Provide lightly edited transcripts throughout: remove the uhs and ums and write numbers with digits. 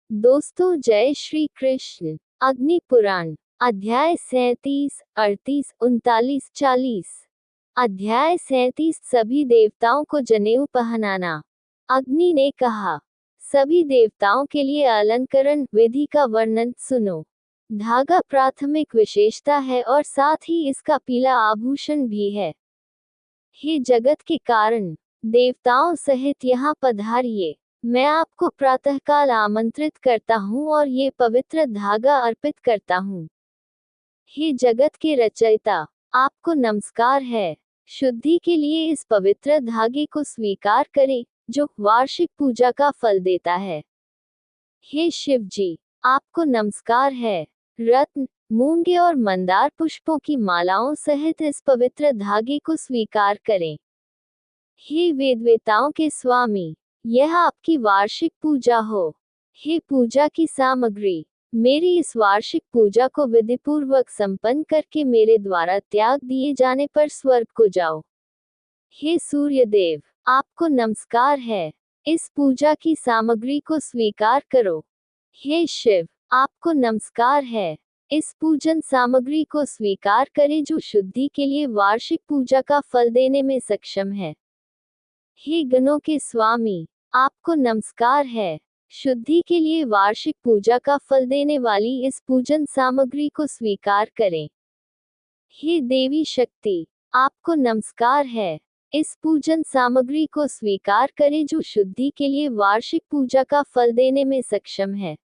दोस्तों जय श्री कृष्ण। अग्नि पुराण अध्याय 37, 38, 39, 40। अध्याय 37 सभी देवताओं को जनेऊ पहनाना। अग्नि ने कहा, सभी देवताओं के लिए अलंकरण विधि का वर्णन सुनो। धागा प्राथमिक विशेषता है और साथ ही इसका पीला आभूषण भी है। हे जगत के कारण, देवताओं सहित यहाँ पधारिए। मैं आपको प्रातःकाल आमंत्रित करता हूँ और ये पवित्र धागा अर्पित करता हूँ। हे जगत के रचयिता, आपको नमस्कार है। शुद्धि के लिए इस पवित्र धागे को स्वीकार करें, जो वार्षिक पूजा का फल देता है। हे शिव जी, आपको नमस्कार है। रत्न, मूंगे और मंदार पुष्पों की मालाओं सहित इस पवित्र धागे को स्वीकार करें। हे वेदवेताओं के स्वामी, यह आपकी वार्षिक पूजा हो। हे पूजा की सामग्री, मेरी इस वार्षिक पूजा को विधिपूर्वक संपन्न करके मेरे द्वारा त्याग दिए जाने पर स्वर्ग को जाओ। हे सूर्यदेव, आपको नमस्कार है। इस पूजा की सामग्री को स्वीकार करो। हे शिव, आपको नमस्कार है। इस पूजन सामग्री को स्वीकार करें जो शुद्धि के लिए वार्षिक पूजा का फल देने में सक्षम है। हे गणों के स्वामी, आपको नमस्कार है। शुद्धि के लिए वार्षिक पूजा का फल देने वाली इस पूजन सामग्री को स्वीकार करें। हे देवी शक्ति, आपको नमस्कार है। इस पूजन सामग्री को स्वीकार करें जो शुद्धि के लिए वार्षिक पूजा का फल देने में सक्षम है।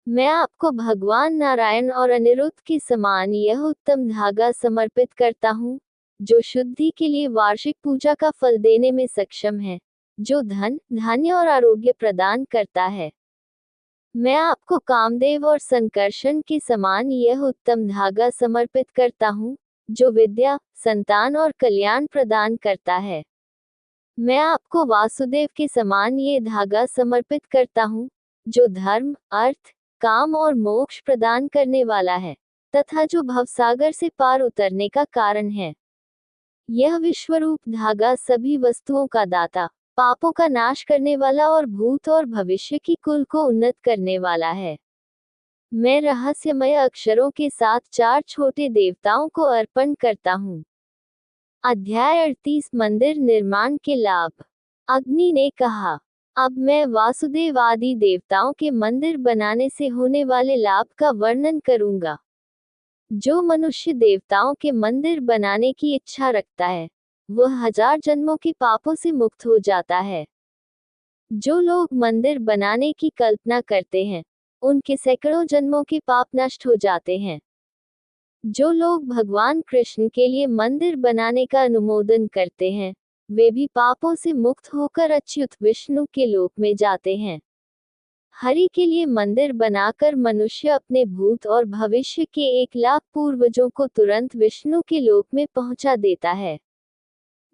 मैं आपको भगवान नारायण और अनिरुद्ध के समान यह उत्तम धागा समर्पित करता हूँ, जो शुद्धि के लिए वार्षिक पूजा का फल देने में सक्षम है, जो धन, धान्य और आरोग्य प्रदान करता है। मैं आपको कामदेव और संकर्षण के समान यह उत्तम धागा समर्पित करता हूँ, जो विद्या, संतान और कल्याण प्रदान करता है। मैं आपको वासुदेव के समान ये धागा समर्पित करता हूँ, जो धर्म, अर्थ, काम और मोक्ष प्रदान करने वाला है, तथा जो भवसागर से पार उतरने का कारण है। यह विश्वरूप धागा सभी वस्तुओं का दाता, पापों का नाश करने वाला और भूत और भविष्य की कुल को उन्नत करने वाला है। मैं रहस्यमय अक्षरों के साथ 4 छोटे देवताओं को अर्पण करता हूँ। अध्याय 38 मंदिर निर्माण के लाभ। अग्नि ने कहा, अब मैं वासुदेव आदि देवताओं के मंदिर बनाने से होने वाले लाभ का वर्णन करूंगा। जो मनुष्य देवताओं के मंदिर बनाने की इच्छा रखता है, वह 1000 जन्मों के पापों से मुक्त हो जाता है। जो लोग मंदिर बनाने की कल्पना करते हैं, उनके सैकड़ों जन्मों के पाप नष्ट हो जाते हैं। जो लोग भगवान कृष्ण के लिए मंदिर बनाने का अनुमोदन करते हैं, वे भी पापों से मुक्त होकर अच्युत विष्णु के लोक में जाते हैं। हरि के लिए मंदिर बनाकर मनुष्य अपने भूत और भविष्य के 1,00,000 पूर्वजों को तुरंत विष्णु के लोक में पहुंचा देता है।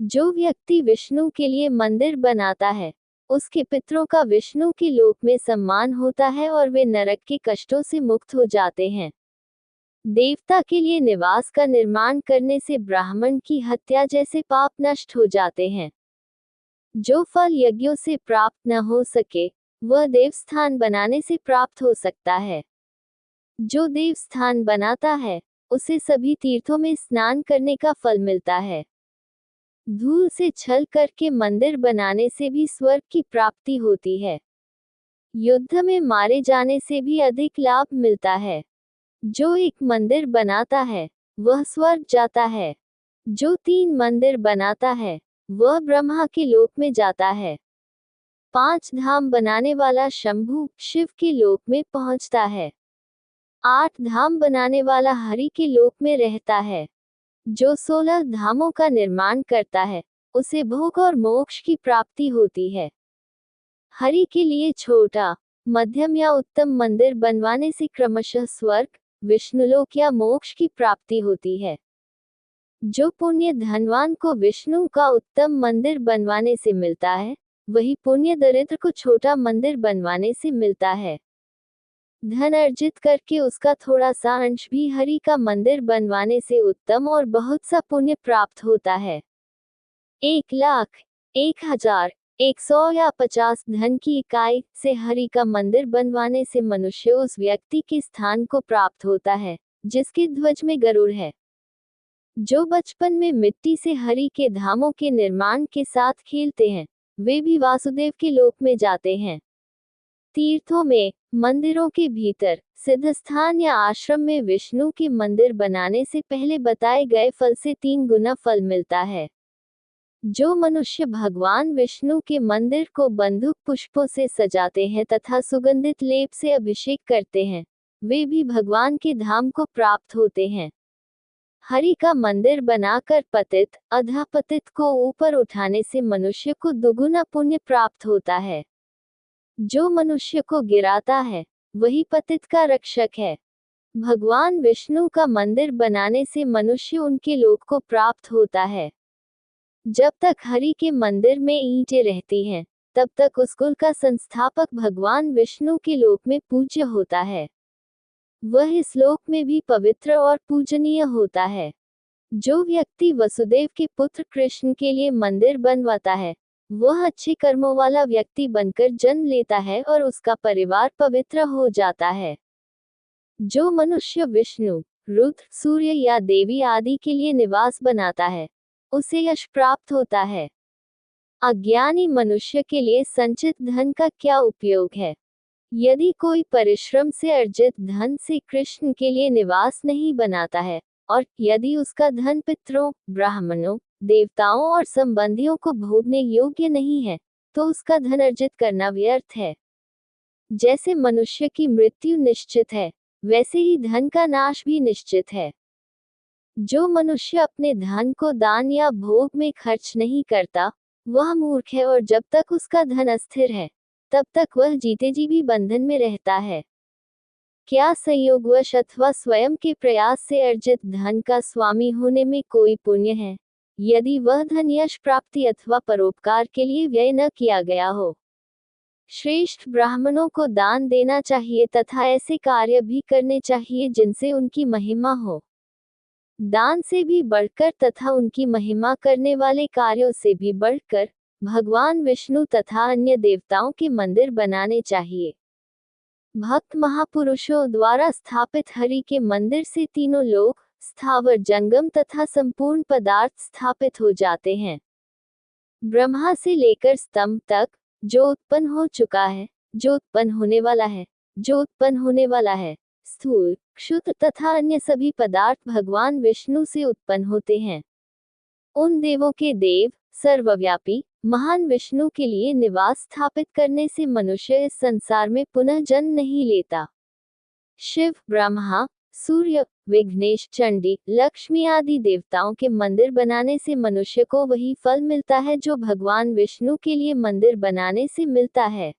जो व्यक्ति विष्णु के लिए मंदिर बनाता है, उसके पितरों का विष्णु के लोक में सम्मान होता है और वे नरक के कष्टों से मुक्त हो जाते हैं। देवता के लिए निवास का निर्माण करने से ब्राह्मण की हत्या जैसे पाप नष्ट हो जाते हैं। जो फल यज्ञों से प्राप्त न हो सके, वह देवस्थान बनाने से प्राप्त हो सकता है। जो देवस्थान बनाता है, उसे सभी तीर्थों में स्नान करने का फल मिलता है। धूल से छल करके मंदिर बनाने से भी स्वर्ग की प्राप्ति होती है। युद्ध में मारे जाने से भी अधिक लाभ मिलता है। जो एक मंदिर बनाता है, वह स्वर्ग जाता है। जो 3 मंदिर बनाता है, वह ब्रह्मा के लोक में जाता है। 5 धाम बनाने वाला शंभु शिव के लोक में पहुंचता है। 8 धाम बनाने वाला हरि के लोक में रहता है। जो 16 धामों का निर्माण करता है, उसे भोग और मोक्ष की प्राप्ति होती है। हरि के लिए छोटा, मध्यम या उत्तम मंदिर बनवाने से क्रमशः स्वर्ग, विष्णुलोक या मोक्ष की प्राप्ति होती है। जो पुण्य धनवान को विष्णु का उत्तम मंदिर बनवाने से मिलता है, वही पुण्य दरिद्र को छोटा मंदिर बनवाने से मिलता है। धन अर्जित करके उसका थोड़ा सा अंश भी हरि का मंदिर बनवाने से उत्तम और बहुत सा पुण्य प्राप्त होता है। 1,00,000, 1,000, 100 या 50 धन की इकाई से हरि का मंदिर बनवाने से मनुष्य उस व्यक्ति के स्थान को प्राप्त होता है जिसके ध्वज में गरुड़ है। जो बचपन में मिट्टी से हरि के धामों के निर्माण के साथ खेलते हैं, वे भी वासुदेव के लोक में जाते हैं। तीर्थों में, मंदिरों के भीतर, सिद्ध स्थान या आश्रम में विष्णु के मंदिर बनाने से पहले बताए गए फल से 3 गुना फल मिलता है। जो मनुष्य भगवान विष्णु के मंदिर को बंदूक पुष्पों से सजाते हैं तथा सुगंधित लेप से अभिषेक करते हैं, वे भी भगवान के धाम को प्राप्त होते हैं। हरि का मंदिर बनाकर पतित अधःपतित को ऊपर उठाने से मनुष्य को दुगुना पुण्य प्राप्त होता है। जो मनुष्य को गिराता है, वही पतित का रक्षक है। भगवान विष्णु का मंदिर बनाने से मनुष्य उनके लोक को प्राप्त होता है। जब तक हरि के मंदिर में ईंटें रहती हैं, तब तक उस कुल का संस्थापक भगवान विष्णु के लोक में पूज्य होता है। वह इस लोक में भी पवित्र और पूजनीय होता है। जो व्यक्ति वसुदेव के पुत्र कृष्ण के लिए मंदिर बनवाता है, वह अच्छे कर्मों वाला व्यक्ति बनकर जन्म लेता है और उसका परिवार पवित्र हो जाता है। जो मनुष्य विष्णु, रुद्र, सूर्य या देवी आदि के लिए निवास बनाता है, उसे यश प्राप्त होता है। अज्ञानी मनुष्य के लिए संचित धन का क्या उपयोग है? यदि कोई परिश्रम से अर्जित धन से कृष्ण के लिए निवास नहीं बनाता है, और यदि उसका धन पितरों, ब्राह्मणों, देवताओं और संबंधियों को भोगने योग्य नहीं है, तो उसका धन अर्जित करना व्यर्थ है। जैसे मनुष्य की मृत्यु निश्चित है, वैसे ही धन का नाश भी निश्चित है। जो मनुष्य अपने धन को दान या भोग में खर्च नहीं करता, वह मूर्ख है और जब तक उसका धन अस्थिर है, तब तक वह जीते जी भी बंधन में रहता है। क्या संयोगवश अथवा स्वयं के प्रयास से अर्जित धन का स्वामी होने में कोई पुण्य है, यदि वह धन यश प्राप्ति अथवा परोपकार के लिए व्यय न किया गया हो? श्रेष्ठ ब्राह्मणों को दान देना चाहिए तथा ऐसे कार्य भी करने चाहिए जिनसे उनकी महिमा हो। दान से भी बढ़कर तथा उनकी महिमा करने वाले कार्यों से भी बढ़कर भगवान विष्णु तथा अन्य देवताओं के मंदिर बनाने चाहिए। भक्त महापुरुषों द्वारा स्थापित हरि के मंदिर से तीनों लोक, स्थावर जंगम तथा संपूर्ण पदार्थ स्थापित हो जाते हैं। ब्रह्मा से लेकर स्तंभ तक, जो उत्पन्न हो चुका है, जो उत्पन्न होने वाला है, जो उत्पन्न होने वाला है, स्थूल, क्षुद्र तथा अन्य सभी पदार्थ भगवान विष्णु से उत्पन्न होते हैं। उन देवों के देव, सर्वव्यापी, महान विष्णु के लिए निवास स्थापित करने से मनुष्य इस संसार में पुनः जन्म नहीं लेता। शिव, ब्रह्मा, सूर्य, विघ्नेश, चंडी, लक्ष्मी आदि देवताओं के मंदिर बनाने से मनुष्य को वही फल मिलता है जो भगवान विष्णु के लिए मंदिर बनाने से मिलता है।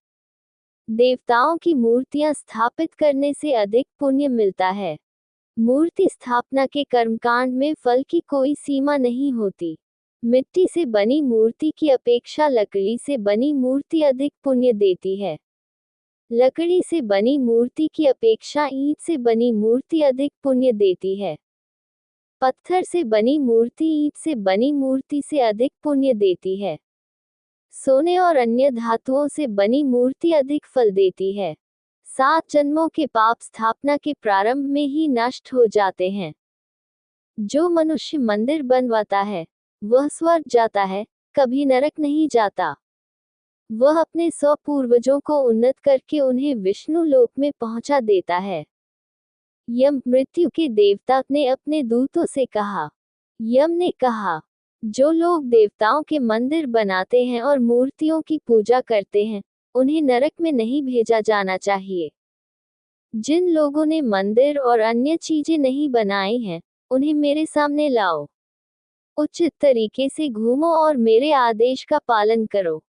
देवताओं की मूर्तियां स्थापित करने से अधिक पुण्य मिलता है। मूर्ति स्थापना के कर्मकांड में फल की कोई सीमा नहीं होती। मिट्टी से बनी मूर्ति की अपेक्षा लकड़ी से बनी मूर्ति अधिक पुण्य देती है। लकड़ी से बनी मूर्ति की अपेक्षा ईंट से बनी मूर्ति अधिक पुण्य देती है। पत्थर से बनी मूर्ति ईंट से बनी मूर्ति से अधिक पुण्य देती है। सोने और अन्य धातुओं से बनी मूर्ति अधिक फल देती है। 7 जन्मों के पाप स्थापना के प्रारंभ में ही नष्ट हो जाते हैं। जो मनुष्य मंदिर बनवाता है, वह स्वर्ग जाता है, कभी नरक नहीं जाता। वह अपने 100 पूर्वजों को उन्नत करके उन्हें विष्णु लोक में पहुंचा देता है। यम, मृत्यु के देवता, ने अपने दूतों से कहा। यम ने कहा, जो लोग देवताओं के मंदिर बनाते हैं और मूर्तियों की पूजा करते हैं, उन्हें नरक में नहीं भेजा जाना चाहिए। जिन लोगों ने मंदिर और अन्य चीजें नहीं बनाई हैं, उन्हें मेरे सामने लाओ। उचित तरीके से घूमो और मेरे आदेश का पालन करो।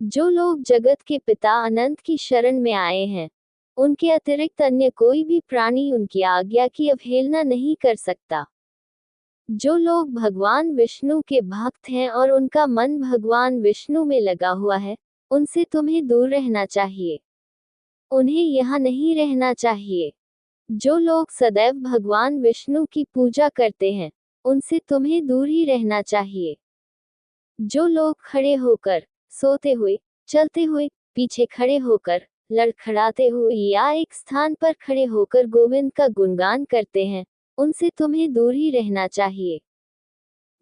जो लोग जगत के पिता अनंत की शरण में आए हैं, उनके अतिरिक्त अन्य कोई भी प्राणी उनकी आज्ञा की अवहेलना नहीं कर सकता। जो लोग भगवान विष्णु के भक्त हैं और उनका मन भगवान विष्णु में लगा हुआ है, उनसे तुम्हें दूर रहना चाहिए। उन्हें यहाँ नहीं रहना चाहिए। जो लोग सदैव भगवान विष्णु की पूजा करते हैं, उनसे तुम्हें दूर ही रहना चाहिए। जो लोग खड़े होकर सोते हुए, चलते हुए, पीछे खड़े होकर, लड़खड़ाते हुए या एक स्थान पर खड़े होकर गोविंद का गुणगान करते हैं, उनसे तुम्हें दूर ही रहना चाहिए।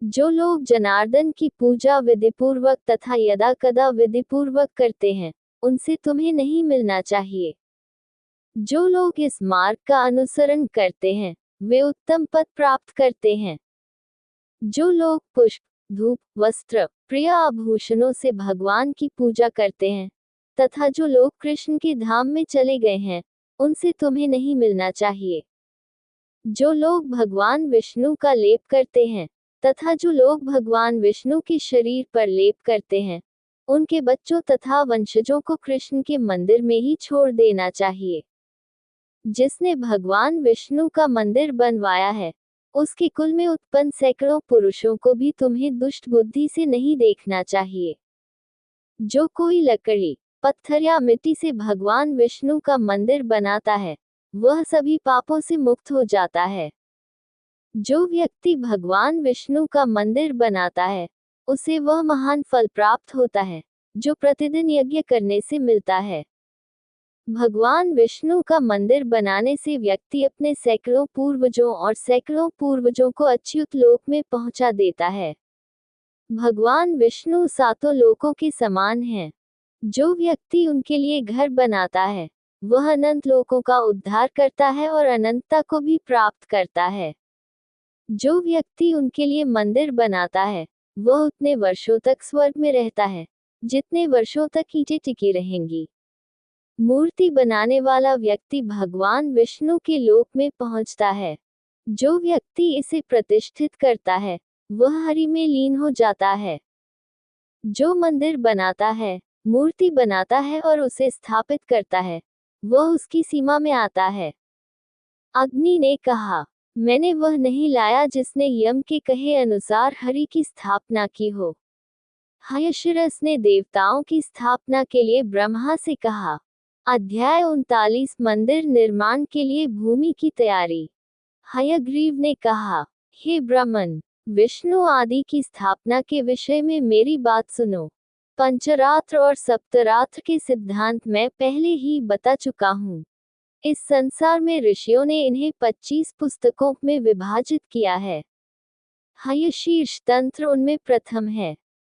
जो लोग जनार्दन की पूजा विधिपूर्वक तथा यदा कदा विधिपूर्वक करते हैं, उनसे तुम्हें नहीं मिलना चाहिए। जो लोग इस मार्ग का अनुसरण करते हैं, वे उत्तम पद प्राप्त करते हैं। जो लोग पुष्प, धूप, वस्त्र, प्रिय आभूषणों से भगवान की पूजा करते हैं, तथा जो लोग कृष्ण के धाम में चले गए हैं, उनसे तुम्हें नहीं मिलना चाहिए। जो लोग भगवान विष्णु का लेप करते हैं, तथा जो लोग भगवान विष्णु के शरीर पर लेप करते हैं, उनके बच्चों तथा वंशजों को कृष्ण के मंदिर में ही छोड़ देना चाहिए। जिसने भगवान विष्णु का मंदिर बनवाया है, उसके कुल में उत्पन्न सैकड़ों पुरुषों को भी तुम्हें दुष्ट बुद्धि से नहीं देखना चाहिए। जो कोई लकड़ी, पत्थर या मिट्टी से भगवान विष्णु का मंदिर बनाता है, वह सभी पापों से मुक्त हो जाता है। जो व्यक्ति भगवान विष्णु का मंदिर बनाता है, उसे वह महान फल प्राप्त होता है, जो प्रतिदिन यज्ञ करने से मिलता है। भगवान विष्णु का मंदिर बनाने से व्यक्ति अपने सैकड़ों पूर्वजों और सैकड़ों पूर्वजों को अच्युत लोक में पहुंचा देता है। भगवान विष्णु सातों लोकों के समान हैं। जो व्यक्ति उनके लिए घर बनाता है, वह अनंत लोकों का उद्धार करता है और अनंतता को भी प्राप्त करता है। जो व्यक्ति उनके लिए मंदिर बनाता है, वह उतने वर्षों तक स्वर्ग में रहता है, जितने वर्षों तक ईंटें टिकी रहेंगी। मूर्ति बनाने वाला व्यक्ति भगवान विष्णु के लोक में पहुंचता है। जो व्यक्ति इसे प्रतिष्ठित करता है, वह हरि में लीन हो जाता है। जो मंदिर बनाता है, मूर्ति बनाता है और उसे स्थापित करता है, वह उसकी सीमा में आता है। अग्नि ने कहा, मैंने वह नहीं लाया जिसने यम के कहे अनुसार हरि की स्थापना की हो। हयशिरस ने देवताओं की स्थापना के लिए ब्रह्मा से कहा। अध्याय 39 मंदिर निर्माण के लिए भूमि की तैयारी। हयग्रीव ने कहा, हे ब्राह्मण, विष्णु आदि की स्थापना के विषय में मेरी बात सुनो। पंचरात्र और सप्तरात्र के सिद्धांत मैं पहले ही बता चुका हूँ। इस संसार में ऋषियों ने इन्हें 25 पुस्तकों में विभाजित किया है। हयशीर्ष तंत्र उनमें प्रथम है।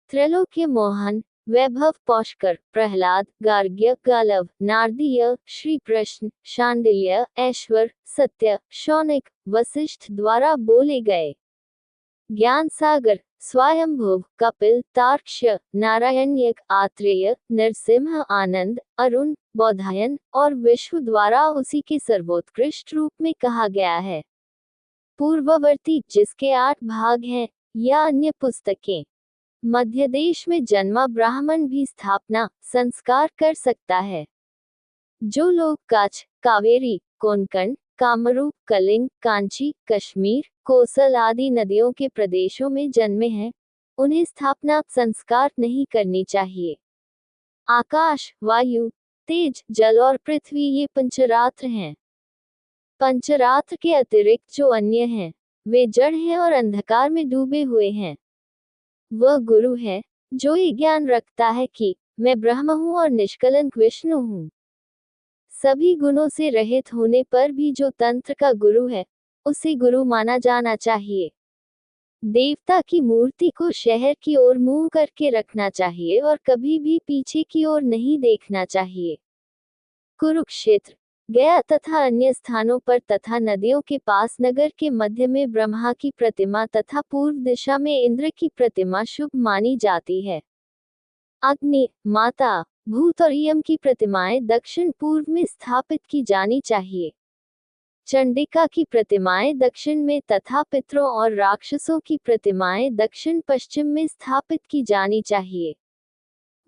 त्रैलोक्य मोहन, वैभव पौष्कर, प्रहलाद, गार्ग्य, गालव, नारदीय, श्री कृष्ण, शांडिल्य, ऐश्वर, सत्य, शौनिक, वशिष्ठ द्वारा बोले गए। ज्ञान सागर, स्वयंभुव, कपिल, तार्क्ष्य, नारायण्यक, आत्रेय, नरसिंह, आनंद, अरुण, बौधायन और विश्व द्वारा उसी के सर्वोत्कृष्ट रूप में कहा गया है। पूर्ववर्ती, जिसके 8 भाग हैं, या अन्य पुस्तकें। मध्य देश में जन्मा ब्राह्मण भी स्थापना, संस्कार कर सकता है। जो लोग कच्छ, कावेरी, कोंकण, कामरूप, कलिंग, कांची, कश्मीर, कोसल आदि नदियों के प्रदेशों में जन्मे हैं, उन्हें स्थापना, संस्कार नहीं करनी चाहिए। आकाश, वायु, तेज, जल और पृथ्वी ये पंचरात्र हैं। पंचरात्र के अतिरिक्त जो अन्य हैं, वे जड़ हैं और अंधकार में डूबे हुए हैं। वह गुरु है, जो ये ज्ञान रखता है कि मैं ब्रह्म हूँ और निष्कलंक विष्णु हूँ। सभी गुणों से रहित होने पर भी जो तंत्र का गुरु है, उसे गुरु माना जाना चाहिए। देवता की मूर्ति को शहर की ओर मुंह करके रखना चाहिए और कभी भी पीछे की ओर नहीं देखना चाहिए। कुरुक्षेत्र, गया तथा अन्य स्थानों पर तथा नदियों के पास नगर के मध्य में ब्रह्मा की प्रतिमा तथा पूर्व दिशा में इंद्र की प्रतिमा शुभ मानी जाती है। अग्नि, माता, भूत और यम की प्रतिमाएं दक्षिण पूर्व में स्थापित की जानी चाहिए। चंडिका की प्रतिमाएं दक्षिण में तथा पितरों और राक्षसों की प्रतिमाएं दक्षिण पश्चिम में स्थापित की जानी चाहिए।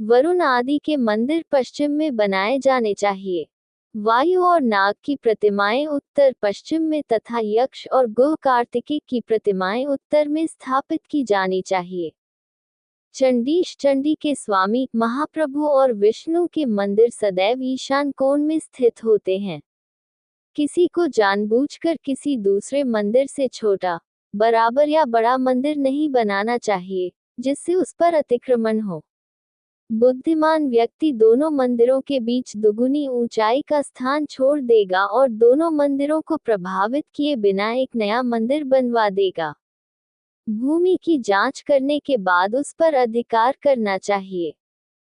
वरुण आदि के मंदिर पश्चिम में बनाए जाने चाहिए। वायु और नाग की प्रतिमाएं उत्तर पश्चिम में तथा यक्ष और गोह कार्तिकेय की प्रतिमाएं उत्तर में स्थापित की जानी चाहिए। चंडीश चंडी के स्वामी महाप्रभु और विष्णु के मंदिर सदैव ईशान कोण में स्थित होते हैं। किसी को जानबूझकर किसी दूसरे मंदिर से छोटा, बराबर या बड़ा मंदिर नहीं बनाना चाहिए, जिससे उस पर अतिक्रमण हो। बुद्धिमान व्यक्ति दोनों मंदिरों के बीच दुगुनी ऊंचाई का स्थान छोड़ देगा और दोनों मंदिरों को प्रभावित किए बिना एक नया मंदिर बनवा देगा। भूमि की जांच करने के बाद उस पर अधिकार करना चाहिए।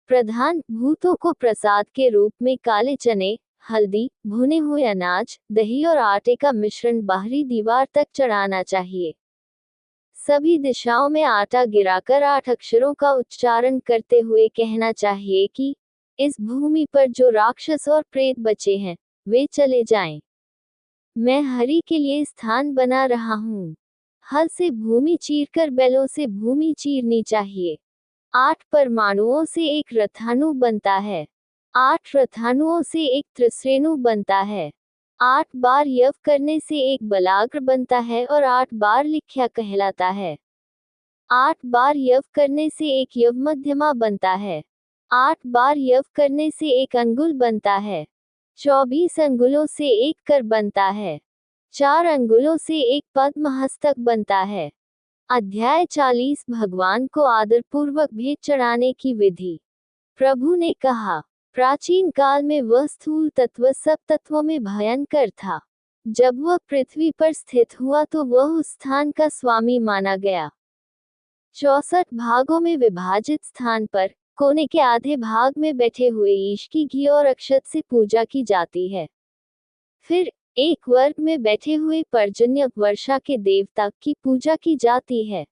प्रधान भूतों को प्रसाद के रूप में काले चने, हल्दी, भुने हुए अनाज, दही और आटे का मिश्रण बाहरी दीवार तक चढ़ाना चाहिए। सभी दिशाओं में आटा गिराकर 8 अक्षरों का उच्चारण करते हुए कहना चाहिए कि इस भूमि पर जो राक्षस और प्रेत बचे हैं, वे चले जाएं। मैं हरि के लिए स्थान बना रहा हूँ। हल से भूमि चीरकर बैलों से भूमि चीरनी चाहिए। 8 परमाणुओं से एक रथाणु बनता है। 8 रथाणुओं से एक त्रिश्रेणु बनता है। 8 बार यव करने से एक बलाग्र बनता है और 8 बार लिख्या कहलाता है। 8 बार यव करने से एक यव मध्यमा बनता है। 8 बार यव करने से एक अंगुल बनता है। 24 अंगुलों से एक कर बनता है। 4 अंगुलों से एक पद्म हस्तक बनता है। अध्याय 40 भगवान को आदरपूर्वक भेंट चढ़ाने की विधि। प्रभु ने कहा, प्राचीन काल में वह स्थूल तत्व सब तत्वों में भयंकर था। जब वह पृथ्वी पर स्थित हुआ तो वह उस स्थान का स्वामी माना गया। 64 भागों में विभाजित स्थान पर कोने के आधे भाग में बैठे हुए ईश की घी और अक्षत से पूजा की जाती है। फिर एक वर्ग में बैठे हुए पर्जन्य वर्षा के देवता की पूजा की जाती है।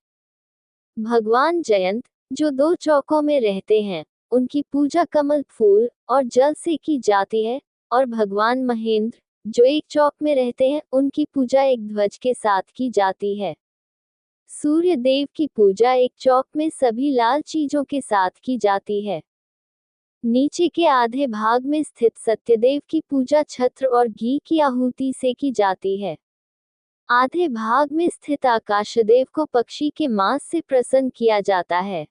भगवान जयंत, जो 2 चौकों में रहते हैं, उनकी पूजा कमल फूल और जल से की जाती है, और भगवान महेंद्र, जो एक चौक में रहते हैं, उनकी पूजा एक ध्वज के साथ की जाती है। सूर्य देव की पूजा एक चौक में सभी लाल चीजों के साथ की जाती है। नीचे के आधे भाग में स्थित सत्यदेव की पूजा छत्र और घी की आहुति से की जाती है। आधे भाग में स्थित आकाशदेव को पक्षी के मांस से प्रसन्न किया जाता है।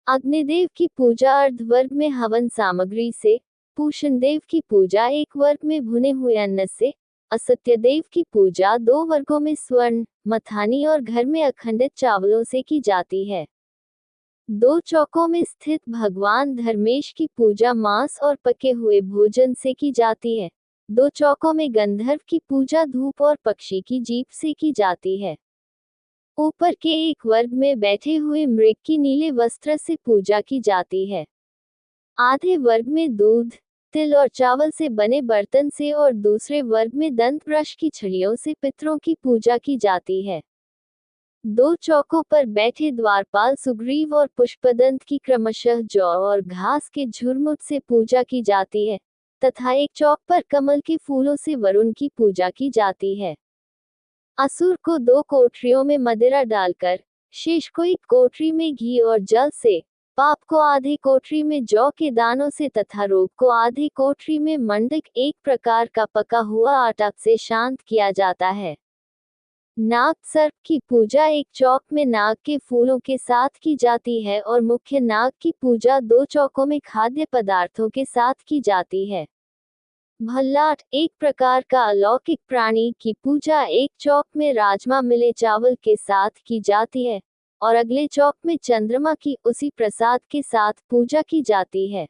अग्निदेव की पूजा अर्धवर्ग में हवन सामग्री से, पूषण देव की पूजा एक वर्ग में भुने हुए अन्न से, असत्यदेव की पूजा 2 वर्गों में स्वर्ण, मथानी और घर में अखंडित चावलों से की जाती है। 2 चौकों में स्थित भगवान धर्मेश की पूजा मांस और पके हुए भोजन से की जाती है। 2 चौकों में गंधर्व की पूजा धूप और पक्षी की जीभ से की जाती है। ऊपर के एक वर्ग में बैठे हुए मृग की नीले वस्त्र से पूजा की जाती है। आधे वर्ग में दूध, तिल और चावल से बने बर्तन से और दूसरे वर्ग में दंत ब्रश की छड़ियों से पितरों की पूजा की जाती है। 2 चौकों पर बैठे द्वारपाल सुग्रीव और पुष्पदंत की क्रमशः जौ और घास के झुरमुट से पूजा की जाती है, तथा एक चौक पर कमल के फूलों से वरुण की पूजा की जाती है। असुर को 2 कोठरियों में मदिरा डालकर, शेष को एक कोठरी में घी और जल से, पाप को आधे कोठरी में जौ के दानों से तथा रोग को आधे कोठरी में मंडक एक प्रकार का पका हुआ आटा से शांत किया जाता है। नाग सर्प की पूजा एक चौक में नाग के फूलों के साथ की जाती है और मुख्य नाग की पूजा 2 चौकों में खाद्य पदार्थों के साथ की जाती है। भल्लाट एक प्रकार का अलौकिक प्राणी की पूजा एक चौक में राजमा मिले चावल के साथ की जाती है और अगले चौक में चंद्रमा की उसी प्रसाद के साथ पूजा की जाती है।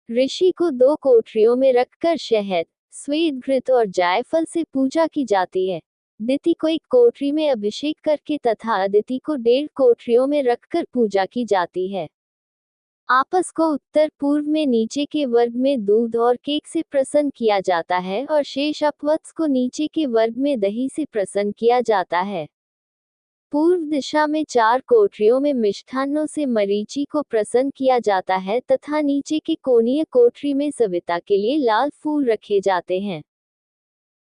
ऋषि को 2 कोठरियों में रखकर शहद, श्वेत घृत और जायफल से पूजा की जाती है। दिति को एक कोठरी में अभिषेक करके तथा अदिति को 1.5 कोठरियों में रखकर पूजा की जाती है। आपस को उत्तर पूर्व में नीचे के वर्ग में दूध और केक से प्रसन्न किया जाता है और शेष अपवत्स को नीचे के वर्ग में दही से प्रसन्न किया जाता है। पूर्व दिशा में 4 कोठरियों में मिष्ठान्नों से मरीचि को प्रसन्न किया जाता है तथा नीचे के कोणीय कोठरी में सविता के लिए लाल फूल रखे जाते हैं।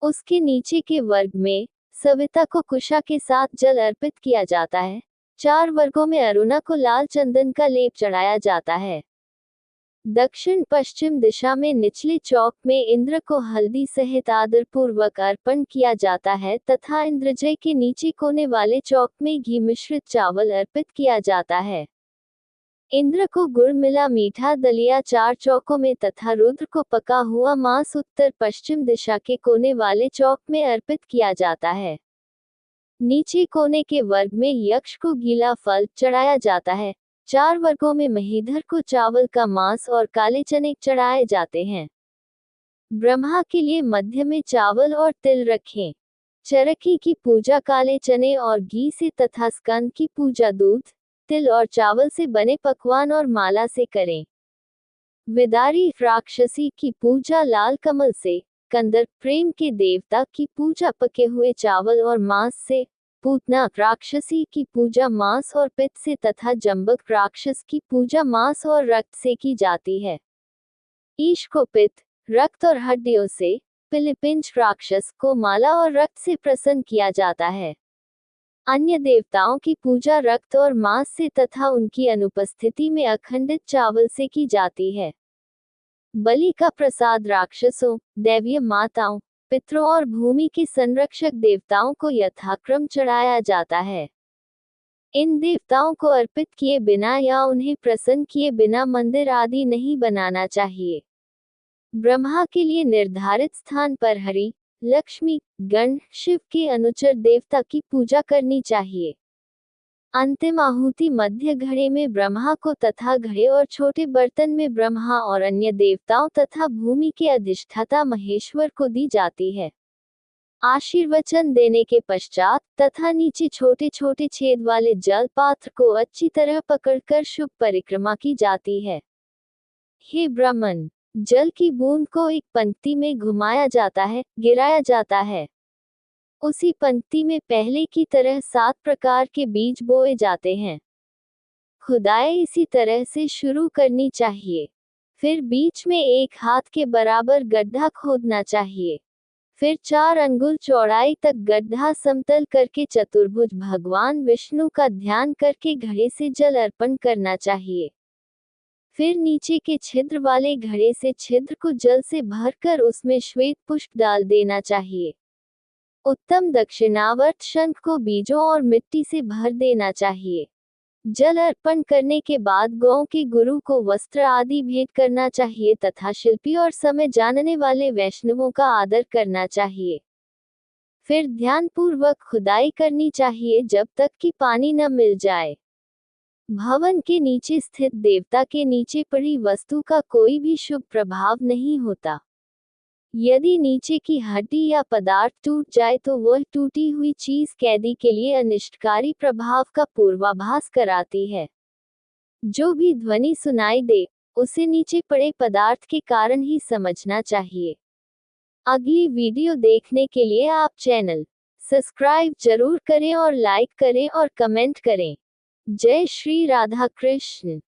उसके नीचे के वर्ग में सविता को कुशा के साथ जल अर्पित किया जाता है। 4 वर्गों में अरुणा को लाल चंदन का लेप चढ़ाया जाता है। दक्षिण पश्चिम दिशा में निचले चौक में इंद्र को हल्दी सहित आदरपूर्वक अर्पण किया जाता है तथा इंद्रजय के नीचे कोने वाले चौक में घी मिश्रित चावल अर्पित किया जाता है। इंद्र को गुड़ मिला मीठा दलिया 4 चौकों में तथा रुद्र को पका हुआ मांस उत्तर पश्चिम दिशा के कोने वाले चौक में अर्पित किया जाता है। नीचे कोने के वर्ग में यक्ष को गीला फल चढ़ाया जाता है। 4 वर्गों में महीधर को चावल का मांस और काले चने चढ़ाए जाते हैं। ब्रह्मा के लिए मध्य में चावल और तिल रखें। चरखी की पूजा काले चने और घी से तथा स्कंद की पूजा दूध, तिल और चावल से बने पकवान और माला से करें। विदारी राक्षसी की पूजा लाल कमल से, कंदर प्रेम के देवता की पूजा पके हुए चावल और मांस से, पूतना राक्षसी की पूजा मांस और पित्त से तथा जंबक राक्षस की पूजा मांस और रक्त से की जाती है। ईश को पित्त, रक्त और हड्डियों से, पिलिपिंच राक्षस को माला और रक्त से प्रसन्न किया जाता है। अन्य देवताओं की पूजा रक्त और मांस से तथा उनकी अनुपस्थिति में अखंडित चावल से की जाती है। बलि का प्रसाद राक्षसों, दैवीय माताओं, पितरों और भूमि के संरक्षक देवताओं को यथाक्रम चढ़ाया जाता है। इन देवताओं को अर्पित किए बिना या उन्हें प्रसन्न किए बिना मंदिर आदि नहीं बनाना चाहिए। ब्रह्मा के लिए निर्धारित स्थान पर हरि, लक्ष्मी, गण, शिव के अनुचर देवता की पूजा करनी चाहिए। अंतिम आहुति मध्य घड़े में ब्रह्मा को तथा घड़े और छोटे बर्तन में ब्रह्मा और अन्य देवताओं तथा भूमि के अधिष्ठाता महेश्वर को दी जाती है। आशीर्वचन देने के पश्चात तथा नीचे छोटे छोटे छेद वाले जल पात्र को अच्छी तरह पकड़कर शुभ परिक्रमा की जाती है। हे ब्राह्मण, जल की बूंद को एक पंक्ति में घुमाया जाता है, गिराया जाता है। उसी पंक्ति में पहले की तरह 7 प्रकार के बीज बोए जाते हैं। खुदाई इसी तरह से शुरू करनी चाहिए। फिर बीच में 1 हाथ के बराबर गड्ढा खोदना चाहिए। फिर 4 अंगुल चौड़ाई तक गड्ढा समतल करके चतुर्भुज भगवान विष्णु का ध्यान करके घड़े से जल अर्पण करना चाहिए। फिर नीचे के छिद्र वाले घड़े से छिद्र को जल से भरकर उसमें श्वेत पुष्प डाल देना चाहिए। उत्तम दक्षिणावर्त शंख को बीजों और मिट्टी से भर देना चाहिए। जल अर्पण करने के बाद गौ के गुरु को वस्त्र आदि भेंट करना चाहिए तथा शिल्पी और समय जानने वाले वैष्णवों का आदर करना चाहिए। फिर ध्यानपूर्वक खुदाई करनी चाहिए जब तक कि पानी न मिल जाए। भवन के नीचे स्थित देवता के नीचे पड़ी वस्तु का कोई भी शुभ प्रभाव नहीं होता। यदि नीचे की हड्डी या पदार्थ टूट जाए तो वह टूटी हुई चीज कैदी के लिए अनिष्टकारी प्रभाव का पूर्वाभास कराती है। जो भी ध्वनि सुनाई दे, उसे नीचे पड़े पदार्थ के कारण ही समझना चाहिए। अगली वीडियो देखने के लिए आप चैनल सब्सक्राइब जरूर करें और लाइक करें और कमेंट करें। जय श्री राधा कृष्ण।